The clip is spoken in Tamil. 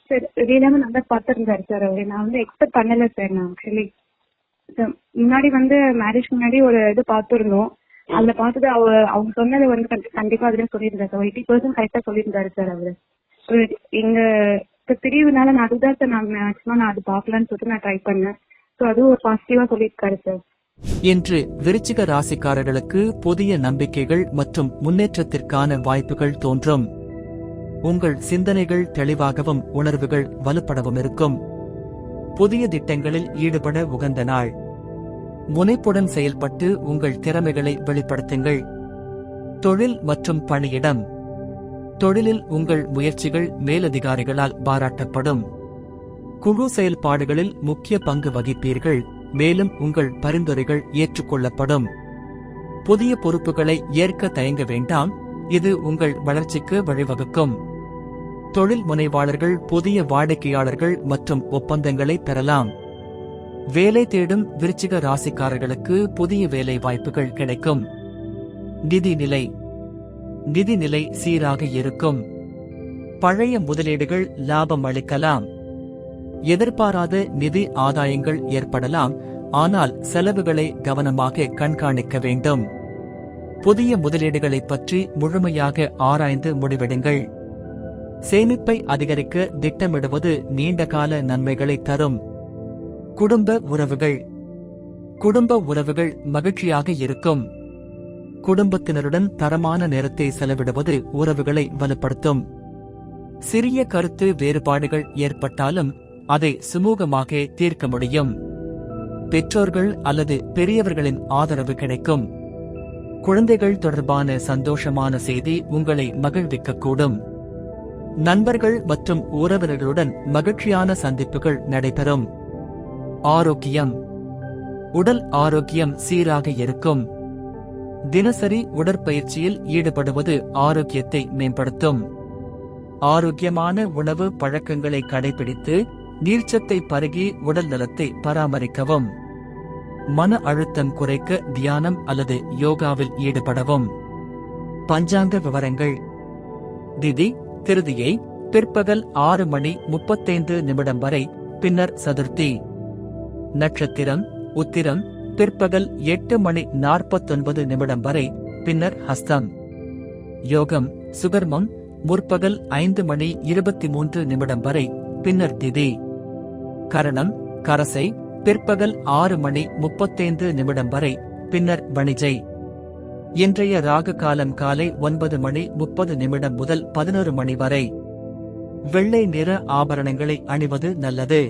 சார் வெளியிலாம நல்லா பார்த்துருந்தாரு சார் அவரு. நான் வந்து எக்ஸ்பெக்ட் பண்ணல சார். நான் ஆக்சுவலி முன்னாடி வந்து மேரேஜ் முன்னாடி ஒரு இது பார்த்துருந்தோம். அதுல பார்த்தது அவங்க சொன்னது வந்து கண்டிப்பா அதுல சொல்லியிருந்தாரு சார். 80% கரெக்டா சொல்லியிருந்தாரு சார் அவரு. எங்க பிரிவுனால நான் அதுதான் சார் நான் மேக்ஸிமம் நான் அது பார்க்கலான்னு சொல்லிட்டு நான் ட்ரை பண்ணேன். ஸோ அதுவும் ஒரு பாசிட்டிவா சொல்லியிருக்காரு சார். இன்று விருச்சிக ராசிக்காரர்களுக்கு புதிய நம்பிக்கைகள் மற்றும் முன்னேற்றத்திற்கான வாய்ப்புகள் தோன்றும். உங்கள் சிந்தனைகள் தெளிவாகவும் உணர்வுகள் வலுப்படவும் இருக்கும். புதிய திட்டங்களில் ஈடுபட உகந்த நாள். முனைப்புடன் செயல்பட்டு உங்கள் திறமைகளை வெளிப்படுத்துங்கள். தொழில் மற்றும் பணியிடம். தொழிலில் உங்கள் முயற்சிகள் மேலதிகாரிகளால் பாராட்டப்படும். குழு செயல்பாடுகளில் முக்கிய பங்கு வகிப்பீர்கள். மேலும் உங்கள் பரிந்துரைகள் ஏற்றுக்கொள்ளப்படும். புதிய பொறுப்புகளை ஏற்க தயங்க வேண்டாம், இது உங்கள் வளர்ச்சிக்கு வழிவகுக்கும். தொழில் முனைவாளர்கள் புதிய வாடிக்கையாளர்கள் மற்றும் ஒப்பந்தங்களை பெறலாம். வேலை தேடும் விருச்சிக ராசிக்காரர்களுக்கு புதிய வேலை வாய்ப்புகள் கிடைக்கும். நிதிநிலை. நிதிநிலை சீராக இருக்கும். பழைய முதலீடுகள் லாபம் அளிக்கலாம். எதிர்பாராத நிதி ஆதாயங்கள் ஏற்படலாம், ஆனால் செலவுகளை கவனமாக கண்காணிக்க வேண்டும். புதிய முதலீடுகளைப் பற்றி முழுமையாக ஆராய்ந்து முடிவெடுங்கள். சேமிப்பை அதிகரிக்க திட்டமிடுவது நீண்டகால நன்மைகளை தரும். குடும்ப உறவுகள். குடும்ப உறவுகள் மகிழ்ச்சியாக இருக்கும். குடும்பத்தினருடன் தரமான நேரத்தை செலவிடுவது உறவுகளை வலுப்படுத்தும். சிறிய கருத்து வேறுபாடுகள் ஏற்பட்டாலும் அதை சுமூகமாக தீர்க்க முடியும். பெற்றோர்கள் அல்லது பெரியவர்களின் ஆதரவு கிடைக்கும். குழந்தைகள் தொடர்பான சந்தோஷமான செய்தி உங்களை மகிழ்விக்கக்கூடும். நண்பர்கள் மற்றும் உறவினர்களுடன் மகிழ்ச்சியான சந்திப்புகள் நடைபெறும். ஆரோக்கியம். உடல் ஆரோக்கியம் சீராக இருக்கும். தினசரி உடற்பயிற்சியில் ஈடுபடுவது ஆரோக்கியத்தை மேம்படுத்தும். ஆரோக்கியமான உணவு பழக்கங்களை கடைபிடித்து நீர்ச்சத்தை பருகி உடல் நலத்தை பராமரிக்கவும். மன அழுத்தம் குறைக்க தியானம் அல்லது யோகாவில் ஈடுபடவும். பஞ்சாங்க விவரங்கள். திதி திருதியை பிற்பகல் 6:35 வரை, பின்னர் சதுர்த்தி. நட்சத்திரம் உத்திரம் பிற்பகல் 8:49 வரை, பின்னர் ஹஸ்தம். யோகம் சுகர்மம் முற்பகல் 5:23 வரை, பின்னர் திதி. கரணம் கரசை பிற்பகல் 6:35 வரை, பின்னர் வணிஜை. இன்றைய ராகு காலம் காலை 9:30 முதல் 11 மணி வரை. வெள்ளை நிற ஆபரணங்களை அணிவது நல்லது.